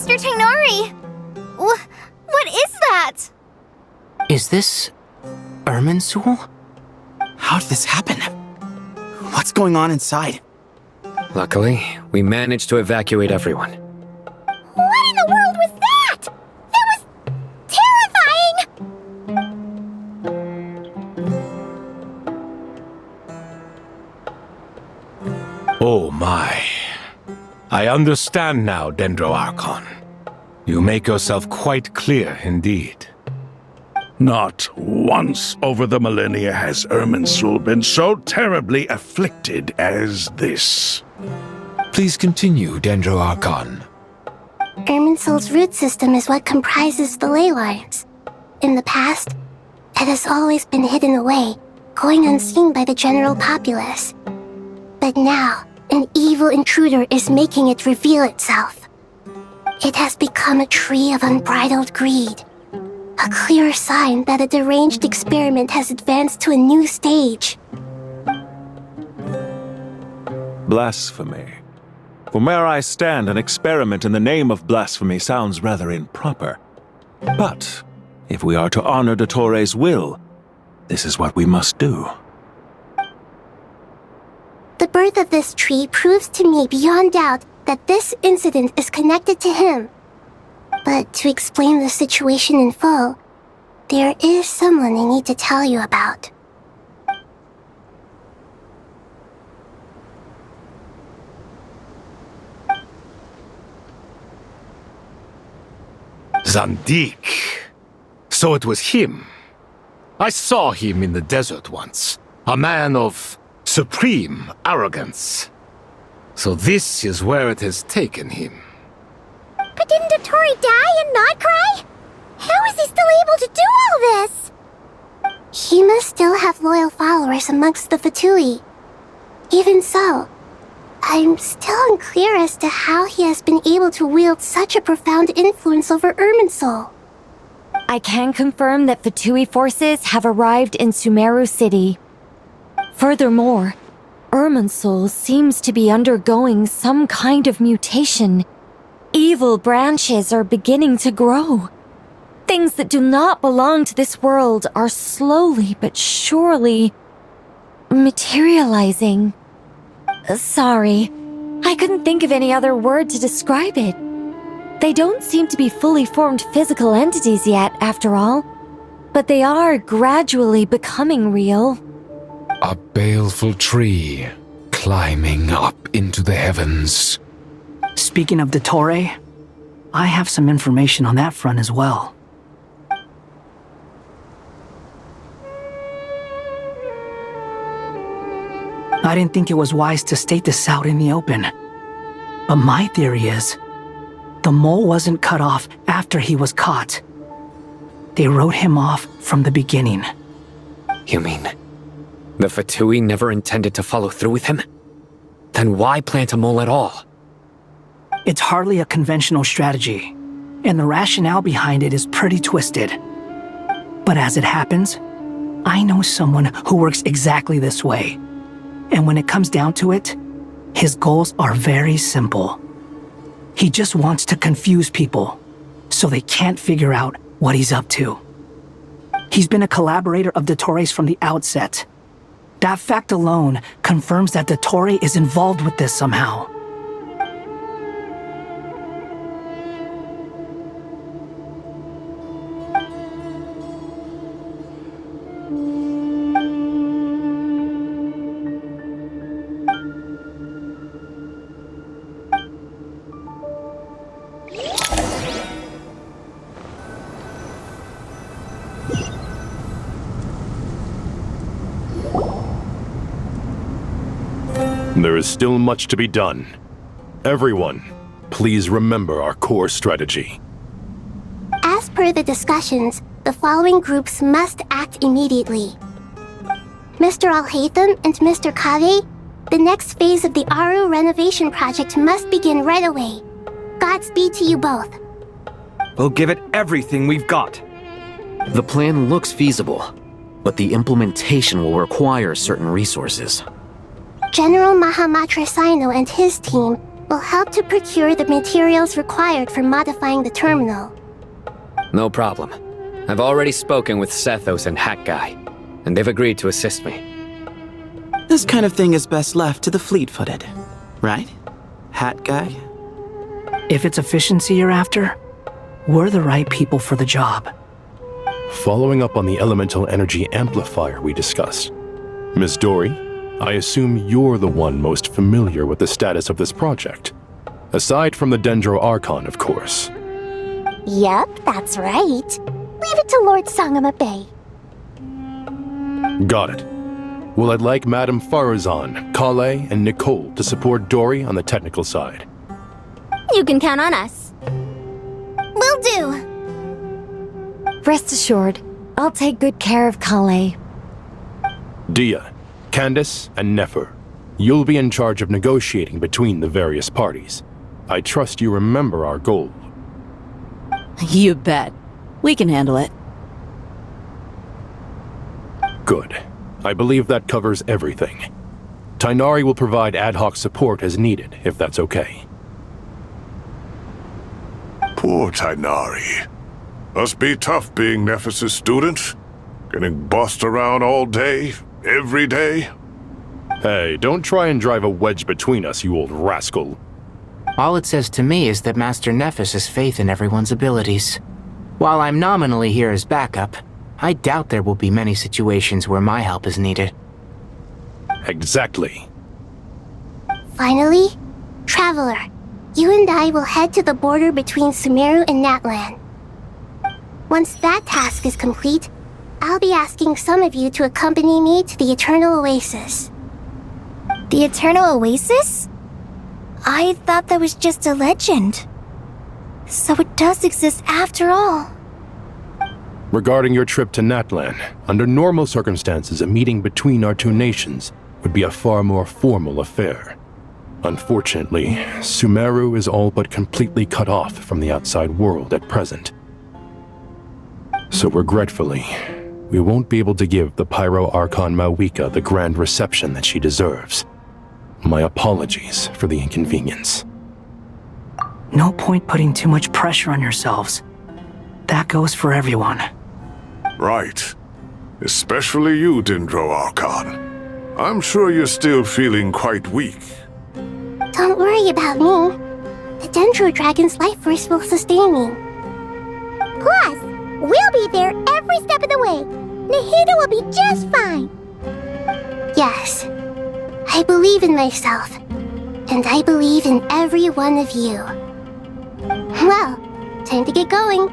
Master Tainari! What is that? Is this Irminsul? How did this happen? What's going on inside? Luckily, we managed to evacuate everyone. What in the world was that? That was terrifying! Oh my. I understand now, Dendroarchon. You make yourself quite clear indeed. Not once over the millennia has Irminsul been so terribly afflicted as this. Please continue, Dendroarchon. Irminsul's root system is what comprises the ley lines. In the past, it has always been hidden away, going unseen by the general populace. But now, an evil intruder is making it reveal itself. It has become a tree of unbridled greed. A clear sign that a deranged experiment has advanced to a new stage. Blasphemy. From where I stand, an experiment in the name of blasphemy sounds rather improper. But, if we are to honor Dottores' will, this is what we must do. The birth of this tree proves to me beyond doubt that this incident is connected to him. But to explain the situation in full, there is someone I need to tell you about. Zandik. So it was him. I saw him in the desert once. A man of supreme arrogance. So this is where it has taken him. But didn't Dottore die and not cry? How is he still able to do all this? He must still have loyal followers amongst the Fatui. Even so, I'm still unclear as to how he has been able to wield such a profound influence over Irminsul. I can confirm that Fatui forces have arrived in Sumeru City. Furthermore, Irminsul seems to be undergoing some kind of mutation. Evil branches are beginning to grow. Things that do not belong to this world are slowly but surely materializing. Sorry, I couldn't think of any other word to describe it. They don't seem to be fully formed physical entities yet, after all, but they are gradually becoming real. A baleful tree climbing up into the heavens. Speaking of Dottore, I have some information on that front as well. I didn't think it was wise to state this out in the open. But my theory is, the mole wasn't cut off after he was caught. They wrote him off from the beginning. You mean, the Fatui never intended to follow through with him? Then why plant a mole at all? It's hardly a conventional strategy, and the rationale behind it is pretty twisted. But as it happens, I know someone who works exactly this way. And when it comes down to it, his goals are very simple. He just wants to confuse people, so they can't figure out what he's up to. He's been a collaborator of Dottore's from the outset. That fact alone confirms that Dottore is involved with this somehow. There is still much to be done. Everyone, please remember our core strategy. As per the discussions, the following groups must act immediately. Mr. Al-Haytham and Mr. Kave, the next phase of the Aaru renovation project must begin right away. Godspeed to you both. We'll give it everything we've got. The plan looks feasible, but the implementation will require certain resources. General Mahamatra Sino and his team will help to procure the materials required for modifying the terminal. No problem. I've already spoken with Sethos and Hat Guy, and they've agreed to assist me. This kind of thing is best left to the fleet-footed, right? Hat Guy? If it's efficiency you're after, we're the right people for the job. Following up on the elemental energy amplifier we discussed, Miss Dory, I assume you're the one most familiar with the status of this project. Aside from the Dendro Archon, of course. Yep, that's right. Leave it to Lord Sangama Bay. Got it. Well, I'd like Madame Farazan, Kale, and Nicole to support Dory on the technical side. You can count on us. Will do. Rest assured, I'll take good care of Kale. Dia, Candace, and Nefer, you'll be in charge of negotiating between the various parties. I trust you remember our goal. You bet. We can handle it. Good. I believe that covers everything. Tainari will provide ad hoc support as needed, if that's okay. Poor Tainari. Must be tough being Nephis' student. Getting bossed around all day, every day. Hey, don't try and drive a wedge between us, you old rascal. All it says to me is that Master Nephis has faith in everyone's abilities. While I'm nominally here as backup, I doubt there will be many situations where my help is needed. Exactly. Finally, Traveler, you and I will head to the border between Sumeru and Natlan. Once that task is complete, I'll be asking some of you to accompany me to the Eternal Oasis. The Eternal Oasis? I thought that was just a legend. So it does exist after all. Regarding your trip to Natlan, under normal circumstances, a meeting between our two nations would be a far more formal affair. Unfortunately, Sumeru is all but completely cut off from the outside world at present. So regretfully, we won't be able to give the Pyro Archon Mawika the grand reception that she deserves. My apologies for the inconvenience. No point putting too much pressure on yourselves. That goes for everyone. Right. Especially you, Dendro Archon. I'm sure you're still feeling quite weak. Don't worry about me. The Dendro Dragon's life force will sustain me. Plus, we'll be there every step of the way. Nahida will be just fine. Yes. I believe in myself. And I believe in every one of you. Well, time to get going.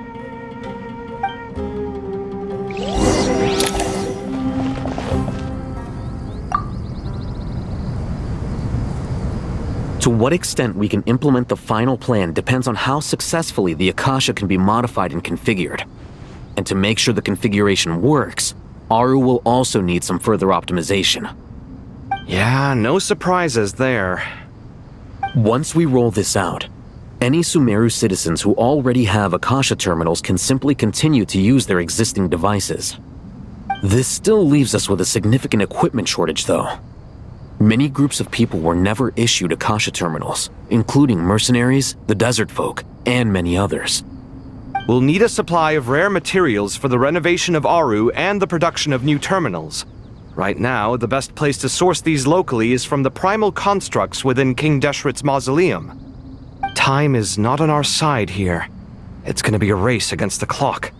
To what extent we can implement the final plan depends on how successfully the Akasha can be modified and configured. And to make sure the configuration works, Aaru will also need some further optimization. Yeah, no surprises there. Once we roll this out, any Sumeru citizens who already have Akasha terminals can simply continue to use their existing devices. This still leaves us with a significant equipment shortage, though. Many groups of people were never issued Akasha terminals, including mercenaries, the desert folk, and many others. We'll need a supply of rare materials for the renovation of Aaru and the production of new terminals. Right now, the best place to source these locally is from the primal constructs within King Deshret's mausoleum. Time is not on our side here. It's gonna be a race against the clock.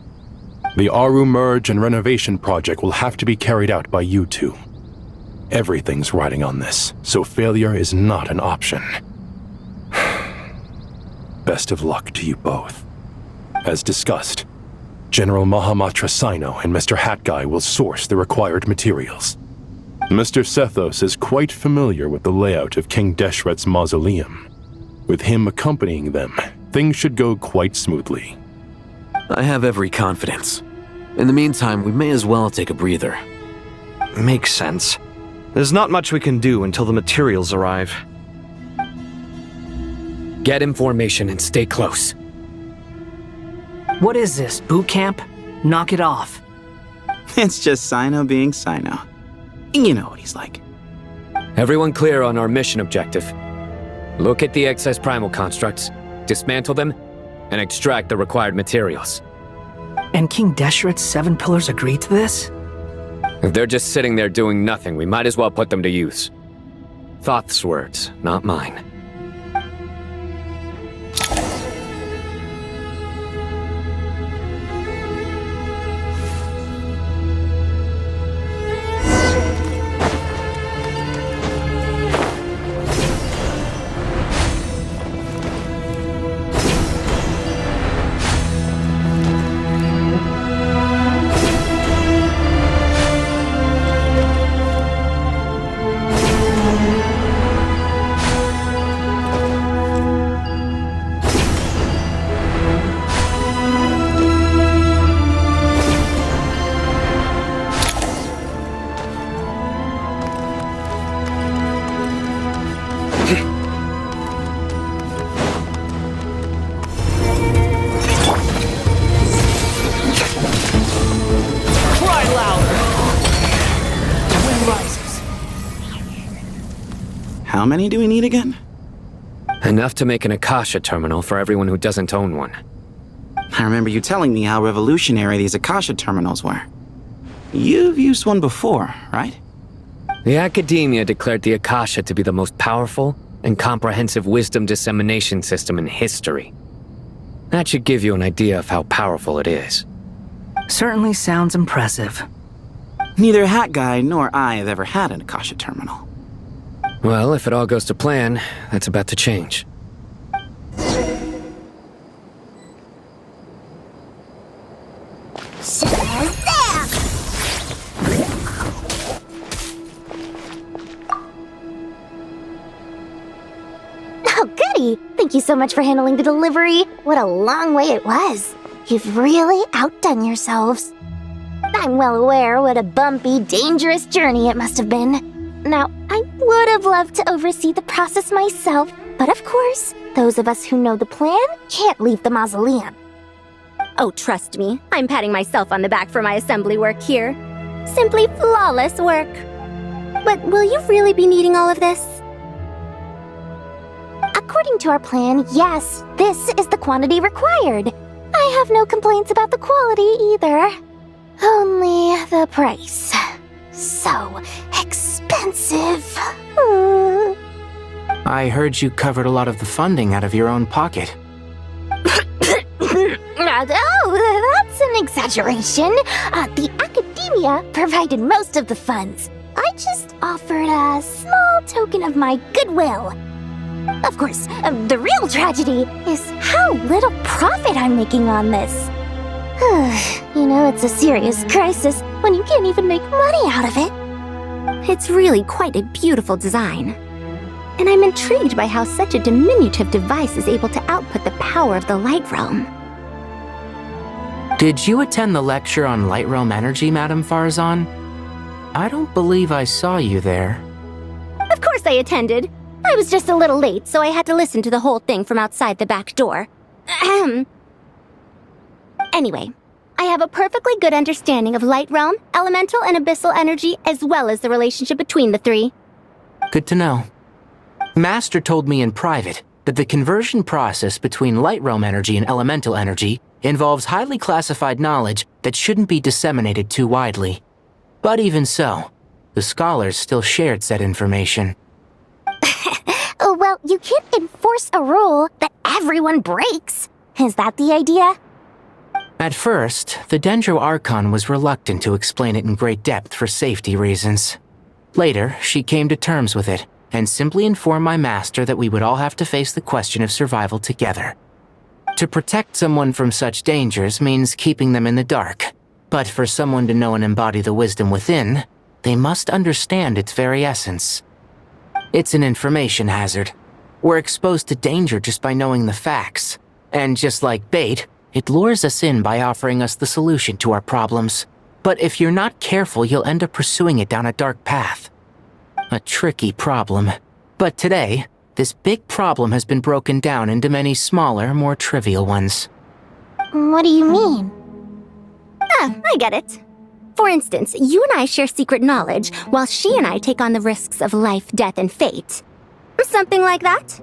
The Aaru merge and renovation project will have to be carried out by you two. Everything's riding on this, so failure is not an option. Best of luck to you both. As discussed, General Mahamatra Sino and Mr. Hat Guy will source the required materials. Mr. Sethos is quite familiar with the layout of King Deshret's mausoleum. With him accompanying them, things should go quite smoothly. I have every confidence. In the meantime, we may as well take a breather. Makes sense. There's not much we can do until the materials arrive. Get information and stay close. What is this, boot camp? Knock it off. It's just Sino being Sino. You know what he's like. Everyone clear on our mission objective. Look at the excess primal constructs, dismantle them, and extract the required materials. And King Deshret's 7 pillars agreed to this? If they're just sitting there doing nothing, we might as well put them to use. Thoth's words, not mine. How many do we need again? Enough to make an Akasha terminal for everyone who doesn't own one. I remember you telling me how revolutionary these Akasha terminals were. You've used one before, right? The Academia declared the Akasha to be the most powerful and comprehensive wisdom dissemination system in history. That should give you an idea of how powerful it is. Certainly sounds impressive. Neither Hat Guy nor I have ever had an Akasha terminal. Well, if it all goes to plan, that's about to change. Oh, goody! Thank you so much for handling the delivery. What a long way it was. You've really outdone yourselves. I'm well aware what a bumpy, dangerous journey it must have been. Now, I would have loved to oversee the process myself, but of course, those of us who know the plan can't leave the mausoleum. Oh, trust me, I'm patting myself on the back for my assembly work here. Simply flawless work. But will you really be needing all of this? According to our plan, yes, this is the quantity required. I have no complaints about the quality either. Only the price. So expensive. I heard you covered a lot of the funding out of your own pocket. Oh, that's an exaggeration. The Academia provided most of the funds. I just offered a small token of my goodwill. Of course, the real tragedy is how little profit I'm making on this. You know, it's a serious crisis when you can't even make money out of it. It's really quite a beautiful design. And I'm intrigued by how such a diminutive device is able to output the power of the Light Realm. Did you attend the lecture on Light Realm energy, Madame Farzan? I don't believe I saw you there. Of course I attended. I was just a little late, so I had to listen to the whole thing from outside the back door. Anyway, I have a perfectly good understanding of Light Realm, elemental and abyssal energy, as well as the relationship between the three. Good to know. Master told me in private that the conversion process between Light Realm energy and elemental energy involves highly classified knowledge that shouldn't be disseminated too widely. But even so, the scholars still shared said information. Well, you can't enforce a rule that everyone breaks. Is that the idea? At first, the Dendro Archon was reluctant to explain it in great depth for safety reasons. Later, she came to terms with it, and simply informed my master that we would all have to face the question of survival together. To protect someone from such dangers means keeping them in the dark, but for someone to know and embody the wisdom within, they must understand its very essence. It's an information hazard. We're exposed to danger just by knowing the facts, and just like bait, it lures us in by offering us the solution to our problems. But if you're not careful, you'll end up pursuing it down a dark path. A tricky problem. But today, this big problem has been broken down into many smaller, more trivial ones. What do you mean? I get it. For instance, you and I share secret knowledge, while she and I take on the risks of life, death, and fate. Something like that?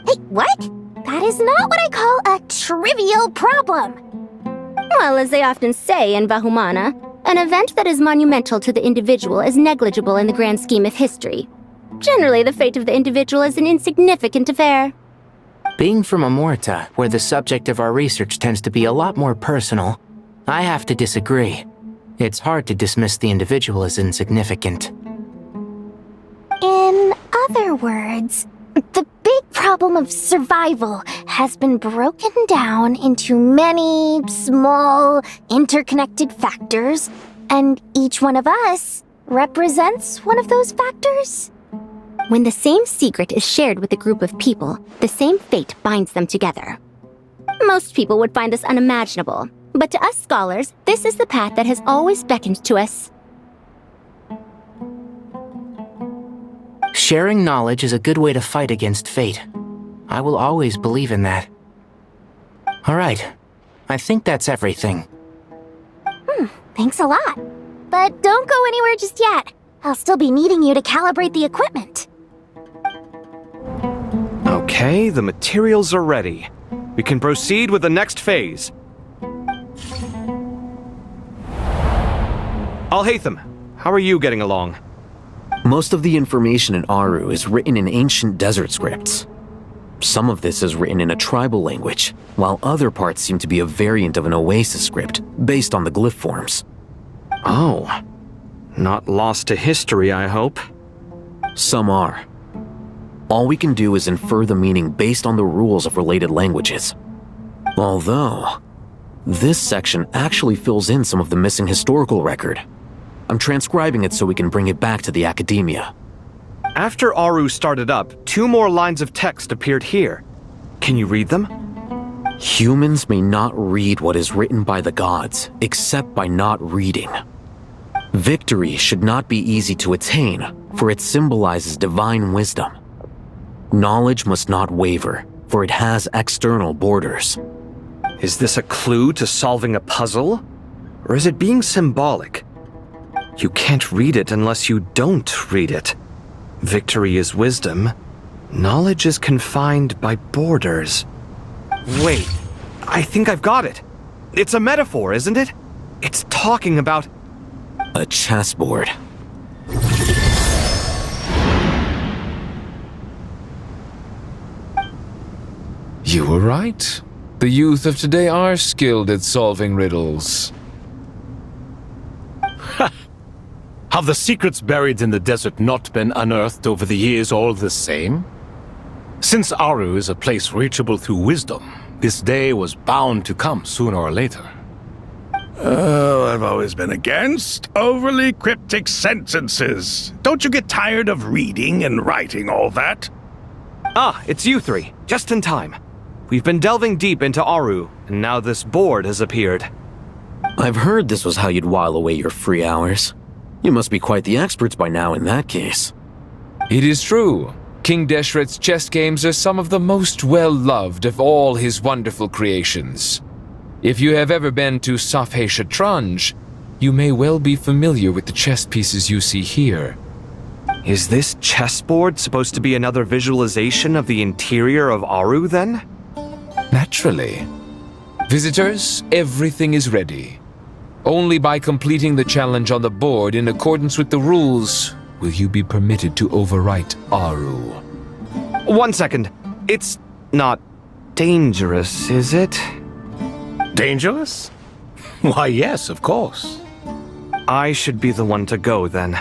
Hey, what? That is not what I call a trivial problem. Well, as they often say in Bahumana, an event that is monumental to the individual is negligible in the grand scheme of history. Generally, the fate of the individual is an insignificant affair. Being from Amorta, where the subject of our research tends to be a lot more personal, I have to disagree. It's hard to dismiss the individual as insignificant. In other words, the big problem of survival has been broken down into many small, interconnected factors, and each one of us represents one of those factors. When the same secret is shared with a group of people, the same fate binds them together. Most people would find this unimaginable, but to us scholars, this is the path that has always beckoned to us. Sharing knowledge is a good way to fight against fate. I will always believe in that. Alright, I think that's everything. Thanks a lot. But don't go anywhere just yet. I'll still be needing you to calibrate the equipment. Okay, the materials are ready. We can proceed with the next phase. Al-Haytham, how are you getting along? Most of the information in Aaru is written in ancient desert scripts. Some of this is written in a tribal language, while other parts seem to be a variant of an Oasis script, based on the glyph forms. Oh. Not lost to history, I hope. Some are. All we can do is infer the meaning based on the rules of related languages. Although, this section actually fills in some of the missing historical record. I'm transcribing it so we can bring it back to the academia. After Aaru started up, 2 more lines of text appeared here. Can you read them? Humans may not read what is written by the gods, except by not reading. Victory should not be easy to attain, for it symbolizes divine wisdom. Knowledge must not waver, for it has external borders. Is this a clue to solving a puzzle? Or is it being symbolic? You can't read it unless you don't read it. Victory is wisdom. Knowledge is confined by borders. Wait, I think I've got it. It's a metaphor, isn't it? It's talking about... a chessboard. You were right. The youth of today are skilled at solving riddles. Have the secrets buried in the desert not been unearthed over the years all the same? Since Aaru is a place reachable through wisdom, this day was bound to come sooner or later. Oh, I've always been against overly cryptic sentences. Don't you get tired of reading and writing all that? Ah, it's you 3. Just in time. We've been delving deep into Aaru, and now this board has appeared. I've heard this was how you'd while away your free hours. You must be quite the experts by now in that case. It is true. King Deshret's chess games are some of the most well-loved of all his wonderful creations. If you have ever been to Safhe Shatranj, you may well be familiar with the chess pieces you see here. Is this chessboard supposed to be another visualization of the interior of Aaru, then? Naturally. Visitors, everything is ready. Only by completing the challenge on the board in accordance with the rules will you be permitted to overwrite Aaru. 1 second. It's not dangerous, is it? Dangerous? Why, yes, of course. I should be the one to go, then.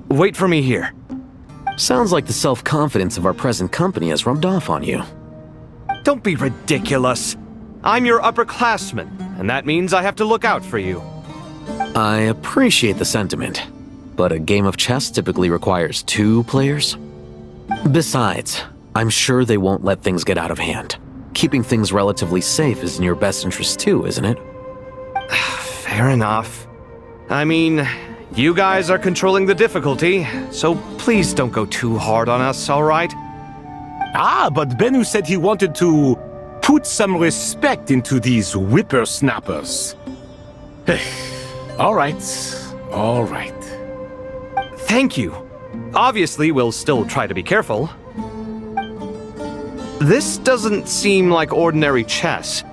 Wait for me here. Sounds like the self-confidence of our present company has rubbed off on you. Don't be ridiculous. I'm your upperclassman, and that means I have to look out for you. I appreciate the sentiment, but a game of chess typically requires 2 players. Besides, I'm sure they won't let things get out of hand. Keeping things relatively safe is in your best interest too, isn't it? Fair enough. I mean, you guys are controlling the difficulty, so please don't go too hard on us, alright? Ah, but Bennu said he wanted to put some respect into these whippersnappers. All right, all right. Thank you. Obviously, we'll still try to be careful. This doesn't seem like ordinary chess.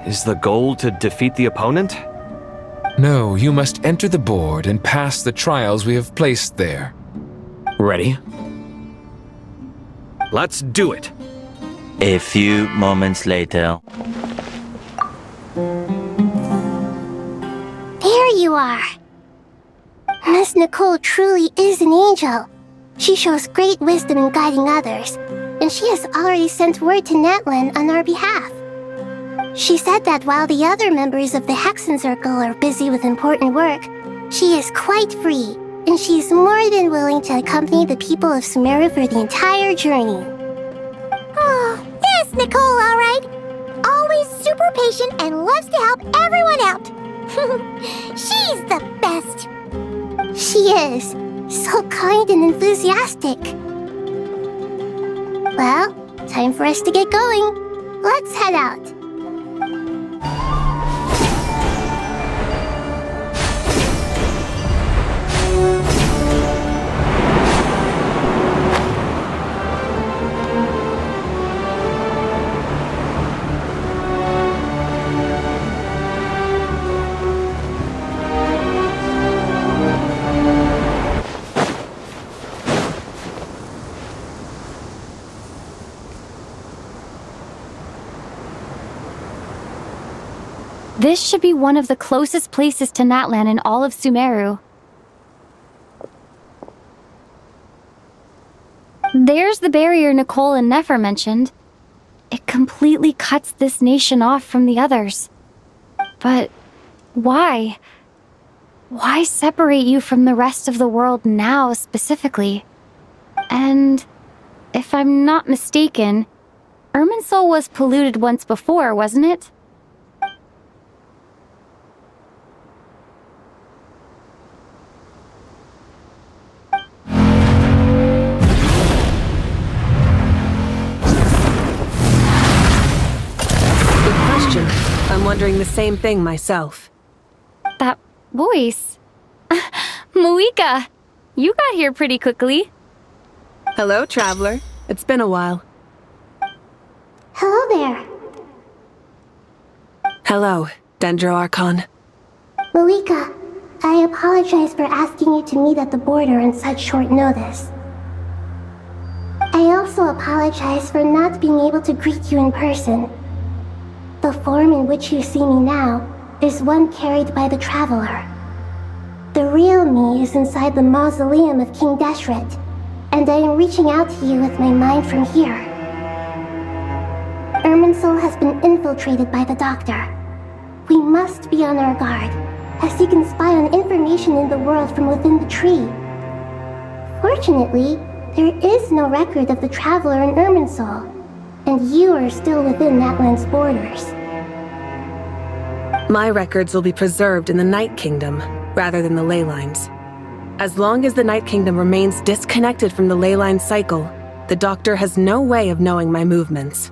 Is the goal to defeat the opponent? No, you must enter the board and pass the trials we have placed there. Ready? Let's do it. A few moments later. There you are. Miss Nicole truly is an angel. She shows great wisdom in guiding others, and she has already sent word to Natlan on our behalf. She said that while the other members of the Hexen Circle are busy with important work, she is quite free, and she is more than willing to accompany the people of Sumeru for the entire journey. Oh, yes, Nicole, all right. Always super patient and loves to help everyone out. She's the best. She is. So kind and enthusiastic. Well, time for us to get going. Let's head out. This should be one of the closest places to Natlan in all of Sumeru. There's the barrier Nicole and Nefer mentioned. It completely cuts this nation off from the others. But why? Why separate you from the rest of the world now specifically? And if I'm not mistaken, Irminsul was polluted once before, wasn't it? I'm wondering the same thing myself. That voice. Muika, you got here pretty quickly. Hello, traveler. It's been a while. Hello there. Hello, Dendro Archon. Muika, I apologize for asking you to meet at the border on such short notice. I also apologize for not being able to greet you in person. The form in which you see me now is one carried by the Traveler. The real me is inside the mausoleum of King Deshret, and I am reaching out to you with my mind from here. Irminsul has been infiltrated by the Doctor. We must be on our guard, as he can spy on information in the world from within the tree. Fortunately, there is no record of the Traveler in Irminsul, and you are still within Natlan's borders. My records will be preserved in the Night Kingdom, rather than the ley lines. As long as the Night Kingdom remains disconnected from the ley line cycle, the Doctor has no way of knowing my movements.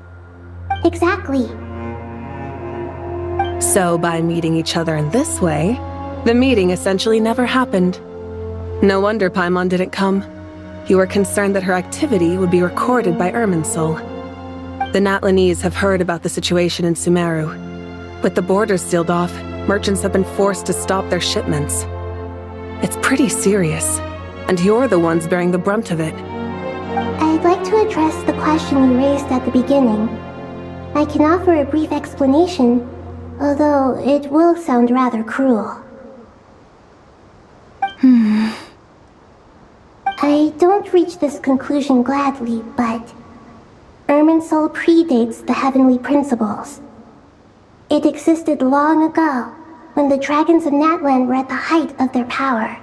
Exactly. So by meeting each other in this way, the meeting essentially never happened. No wonder Paimon didn't come. You were concerned that her activity would be recorded by Irminsul. The Natlanese have heard about the situation in Sumeru. With the borders sealed off, merchants have been forced to stop their shipments. It's pretty serious, and you're the ones bearing the brunt of it. I'd like to address the question you raised at the beginning. I can offer a brief explanation, although it will sound rather cruel. I don't reach this conclusion gladly, but Irminsul predates the heavenly principles. It existed long ago, when the dragons of Natlan were at the height of their power.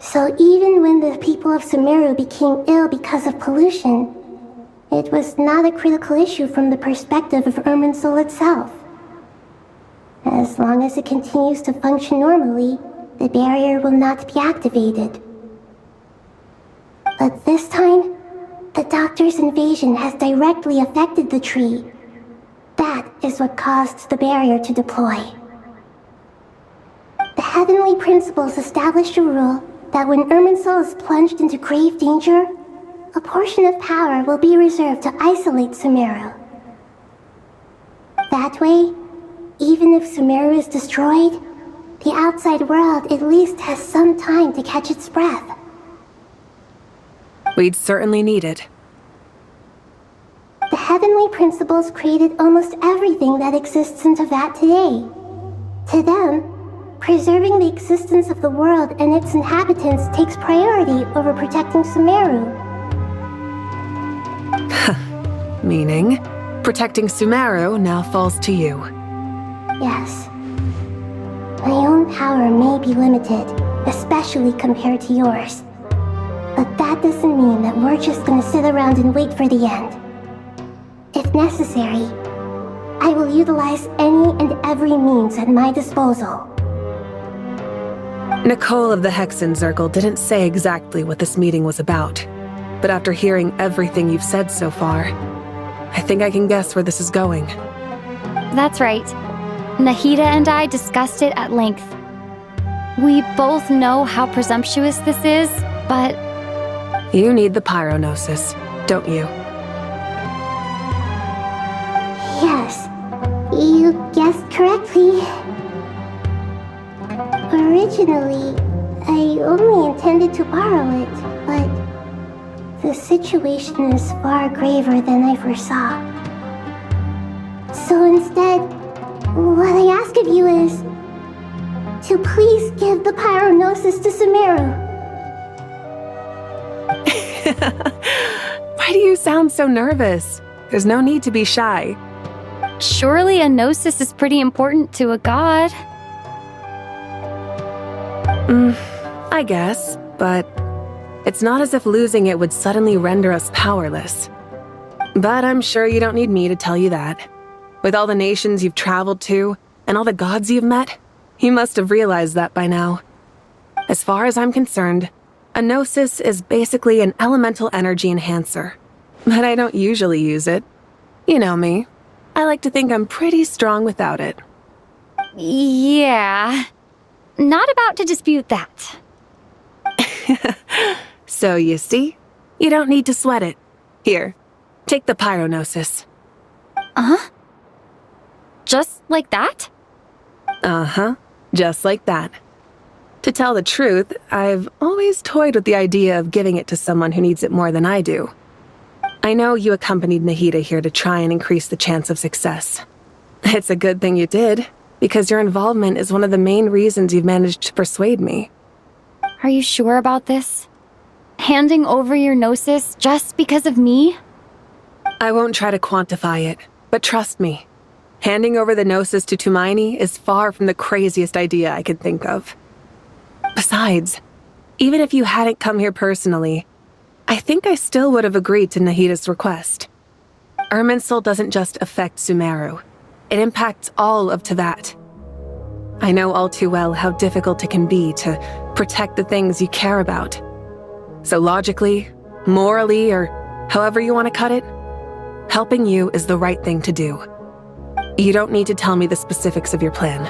So even when the people of Sumeru became ill because of pollution, it was not a critical issue from the perspective of Irminsul itself. As long as it continues to function normally, the barrier will not be activated. But this time, the Doctor's invasion has directly affected the tree. That is what caused the barrier to deploy. The heavenly principles established a rule that when Irminsul is plunged into grave danger, a portion of power will be reserved to isolate Sumeru. That way, even if Sumeru is destroyed, the outside world at least has some time to catch its breath. We'd certainly need it. The heavenly principles created almost everything that exists in Teyvat today. To them, preserving the existence of the world and its inhabitants takes priority over protecting Sumeru. Meaning, protecting Sumeru now falls to you. Yes. My own power may be limited, especially compared to yours. But that doesn't mean that we're just gonna sit around and wait for the end. If necessary, I will utilize any and every means at my disposal. Nicole of the Hexen Circle didn't say exactly what this meeting was about, but after hearing everything you've said so far, I think I can guess where this is going. That's right. Nahida and I discussed it at length. We both know how presumptuous this is, but... You need the pyronosis, don't you? Yes, you guessed correctly. Originally, I only intended to borrow it, but the situation is far graver than I foresaw. So instead, what I ask of you is to please give the pyronosis to Sumeru. Why do you sound so nervous? There's no need to be shy. Surely a gnosis is pretty important to a god. I guess, but it's not as if losing it would suddenly render us powerless. But I'm sure you don't need me to tell you that. With all the nations you've traveled to, and all the gods you've met, you must have realized that by now. As far as I'm concerned, a gnosis is basically an elemental energy enhancer. But I don't usually use it. You know me. I like to think I'm pretty strong without it. Yeah. Not about to dispute that. So you see, you don't need to sweat it. Here, take the pyronosis. Uh-huh? Just like that? Uh-huh, just like that. To tell the truth, I've always toyed with the idea of giving it to someone who needs it more than I do. I know you accompanied Nahida here to try and increase the chance of success. It's a good thing you did, because your involvement is one of the main reasons you've managed to persuade me. Are you sure about this? Handing over your gnosis just because of me? I won't try to quantify it, but trust me. Handing over the gnosis to Tumaini is far from the craziest idea I could think of. Besides, even if you hadn't come here personally, I think I still would have agreed to Nahida's request. Irminsul doesn't just affect Sumeru. It impacts all of Teyvat. I know all too well how difficult it can be to protect the things you care about. So logically, morally, or however you want to cut it, helping you is the right thing to do. You don't need to tell me the specifics of your plan.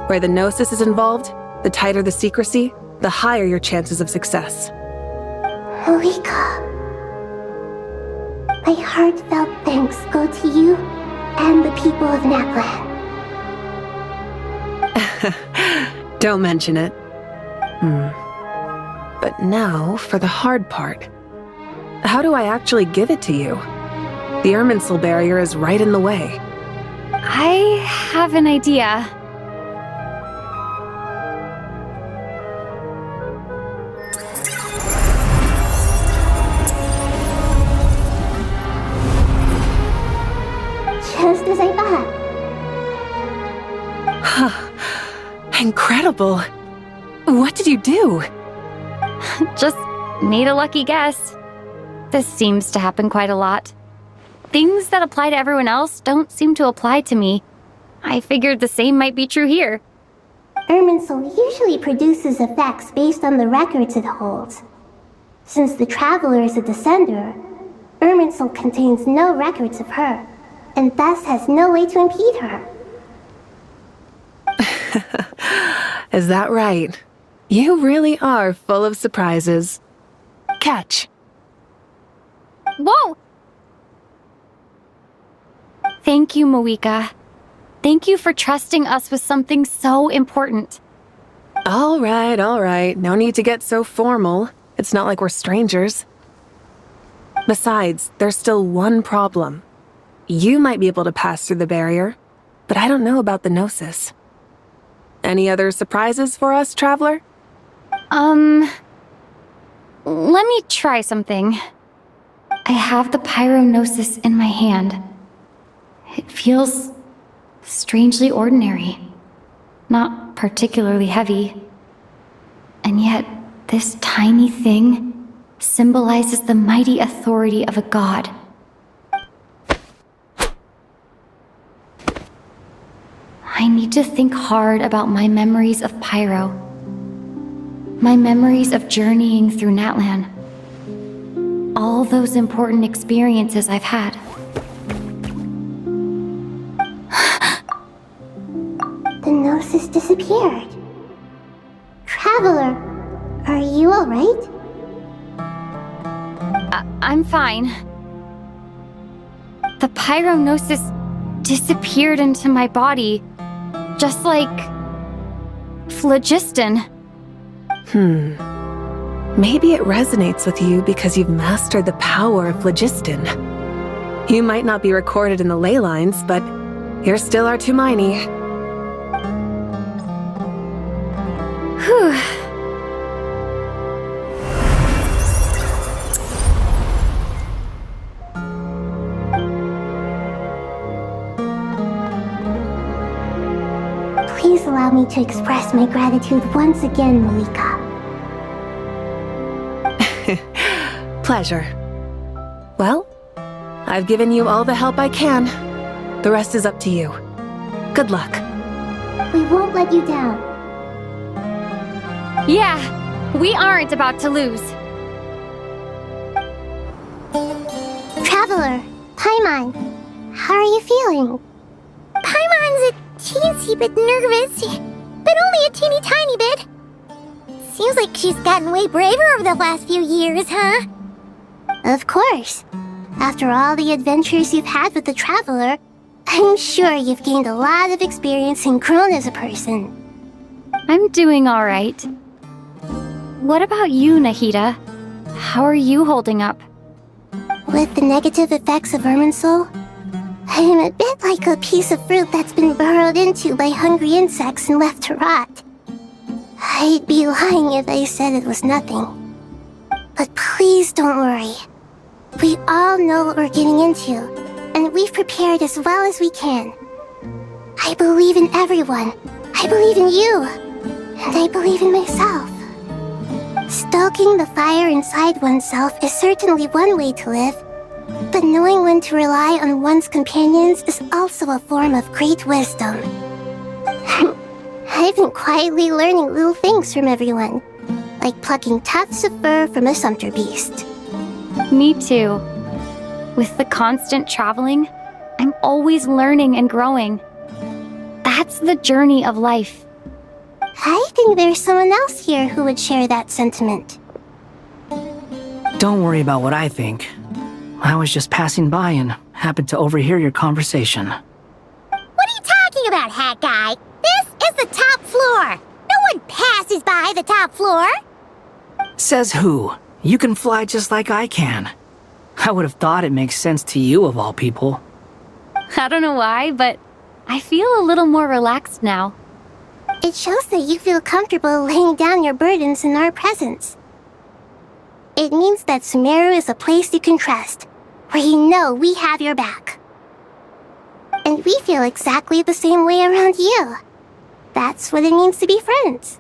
Where the gnosis is involved, the tighter the secrecy, the higher your chances of success. Rika, my heartfelt thanks go to you and the people of Natlan. Don't mention it. But now for the hard part. How do I actually give it to you? The Irminsul barrier is right in the way. I have an idea. Just as I thought. Incredible. What did you do? Just made a lucky guess. This seems to happen quite a lot. Things that apply to everyone else don't seem to apply to me. I figured the same might be true here. Irminsul usually produces effects based on the records it holds. Since the Traveler is a descender, Irminsul contains no records of her, and thus has no way to impede her. Is that right? You really are full of surprises. Catch. Whoa! Thank you, Moika. Thank you for trusting us with something so important. All right. No need to get so formal. It's not like we're strangers. Besides, there's still one problem. You might be able to pass through the barrier, but I don't know about the Gnosis. Any other surprises for us, Traveler? Let me try something. I have the Pyrognosis in my hand. It feels strangely ordinary. Not particularly heavy. And yet, this tiny thing symbolizes the mighty authority of a god. I need to think hard about my memories of Pyro. My memories of journeying through Natlan. All those important experiences I've had. The Gnosis disappeared. Traveler, are you alright? I'm fine. The Pyrognosis disappeared into my body, just like phlogiston. Maybe it resonates with you because you've mastered the power of phlogiston. You might not be recorded in the ley lines, but you're still our Tumini. Whew. Please allow me to express my gratitude once again, Moika. Pleasure. Well, I've given you all the help I can. The rest is up to you. Good luck. We won't let you down. Yeah, we aren't about to lose. Traveler, Paimon, how are you feeling? Paimon's a teensy bit nervous, but only a teeny tiny bit. Seems like she's gotten way braver over the last few years, huh? Of course. After all the adventures you've had with the Traveler, I'm sure you've gained a lot of experience and grown as a person. I'm doing all right. What about you, Nahida? How are you holding up? With the negative effects of Irminsul, I'm a bit like a piece of fruit that's been burrowed into by hungry insects and left to rot. I'd be lying if I said it was nothing. But please don't worry. We all know what we're getting into, and we've prepared as well as we can. I believe in everyone. I believe in you. And I believe in myself. Stoking the fire inside oneself is certainly one way to live, but knowing when to rely on one's companions is also a form of great wisdom. I've been quietly learning little things from everyone, like plucking tufts of fur from a sumpter beast. Me too. With the constant traveling, I'm always learning and growing. That's the journey of life. I think there's someone else here who would share that sentiment. Don't worry about what I think. I was just passing by and happened to overhear your conversation. What are you talking about, Hat Guy? This is the top floor. No one passes by the top floor. Says who? You can fly just like I can. I would have thought it makes sense to you of all people. I don't know why, but I feel a little more relaxed now. It shows that you feel comfortable laying down your burdens in our presence. It means that Sumeru is a place you can trust, where you know we have your back. And we feel exactly the same way around you. That's what it means to be friends.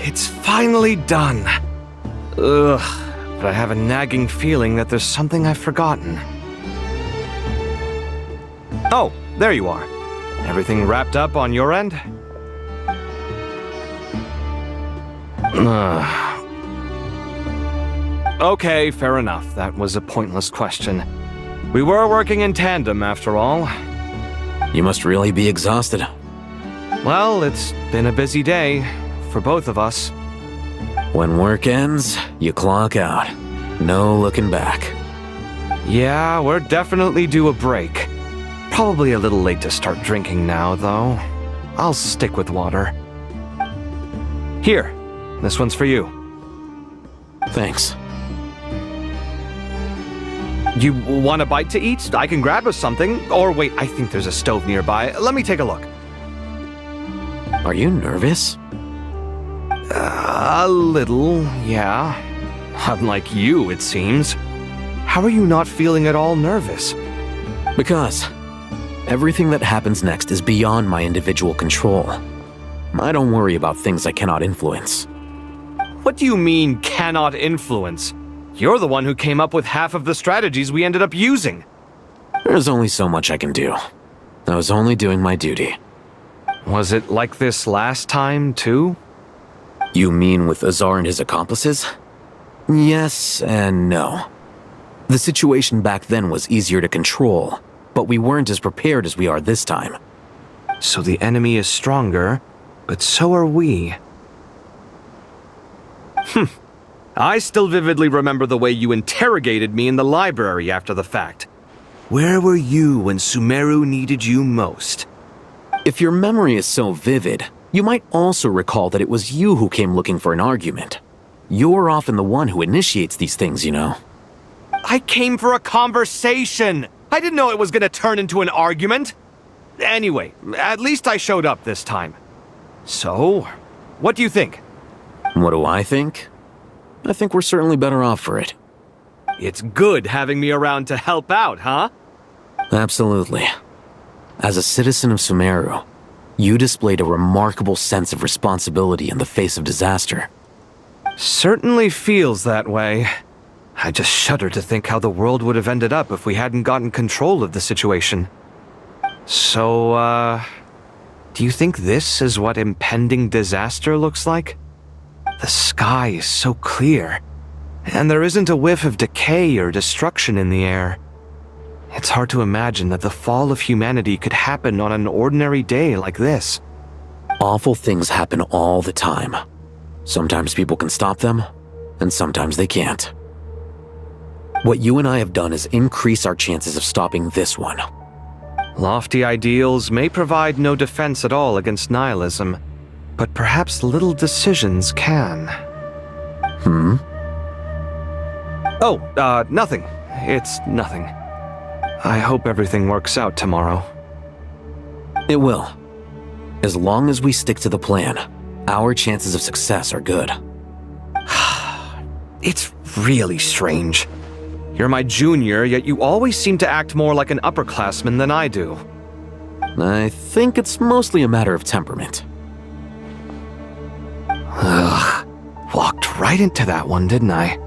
It's finally done. Ugh, but I have a nagging feeling that there's something I've forgotten. Oh, there you are. Everything wrapped up on your end? Okay, fair enough. That was a pointless question. We were working in tandem, after all. You must really be exhausted. Well, it's been a busy day for both of us. When work ends, you clock out. No looking back. Yeah, we're definitely due a break. Probably a little late to start drinking now, though. I'll stick with water. Here, this one's for you. Thanks. You want a bite to eat? I can grab us something. Or wait, I think there's a stove nearby. Let me take a look. Are you nervous? A little, yeah. Unlike you, it seems. How are you not feeling at all nervous? Because everything that happens next is beyond my individual control. I don't worry about things I cannot influence. What do you mean, cannot influence? You're the one who came up with half of the strategies we ended up using. There's only so much I can do. I was only doing my duty. Was it like this last time, too? You mean with Azar and his accomplices? Yes and no. The situation back then was easier to control, but we weren't as prepared as we are this time. So the enemy is stronger, but so are we. I still vividly remember the way you interrogated me in the library after the fact. Where were you when Sumeru needed you most? If your memory is so vivid, you might also recall that it was you who came looking for an argument. You're often the one who initiates these things, you know. I came for a conversation! I didn't know it was gonna turn into an argument! Anyway, at least I showed up this time. So, what do you think? What do I think? I think we're certainly better off for it. It's good having me around to help out, huh? Absolutely. As a citizen of Sumeru, you displayed a remarkable sense of responsibility in the face of disaster. Certainly feels that way. I just shudder to think how the world would have ended up if we hadn't gotten control of the situation. So, do you think this is what impending disaster looks like? The sky is so clear, and there isn't a whiff of decay or destruction in the air. It's hard to imagine that the fall of humanity could happen on an ordinary day like this. Awful things happen all the time. Sometimes people can stop them, and sometimes they can't. What you and I have done is increase our chances of stopping this one. Lofty ideals may provide no defense at all against nihilism, but perhaps little decisions can. Oh, nothing. It's nothing. I hope everything works out tomorrow. It will. As long as we stick to the plan, our chances of success are good. It's really strange. You're my junior, yet you always seem to act more like an upperclassman than I do. I think it's mostly a matter of temperament. Ugh. Walked right into that one, didn't I?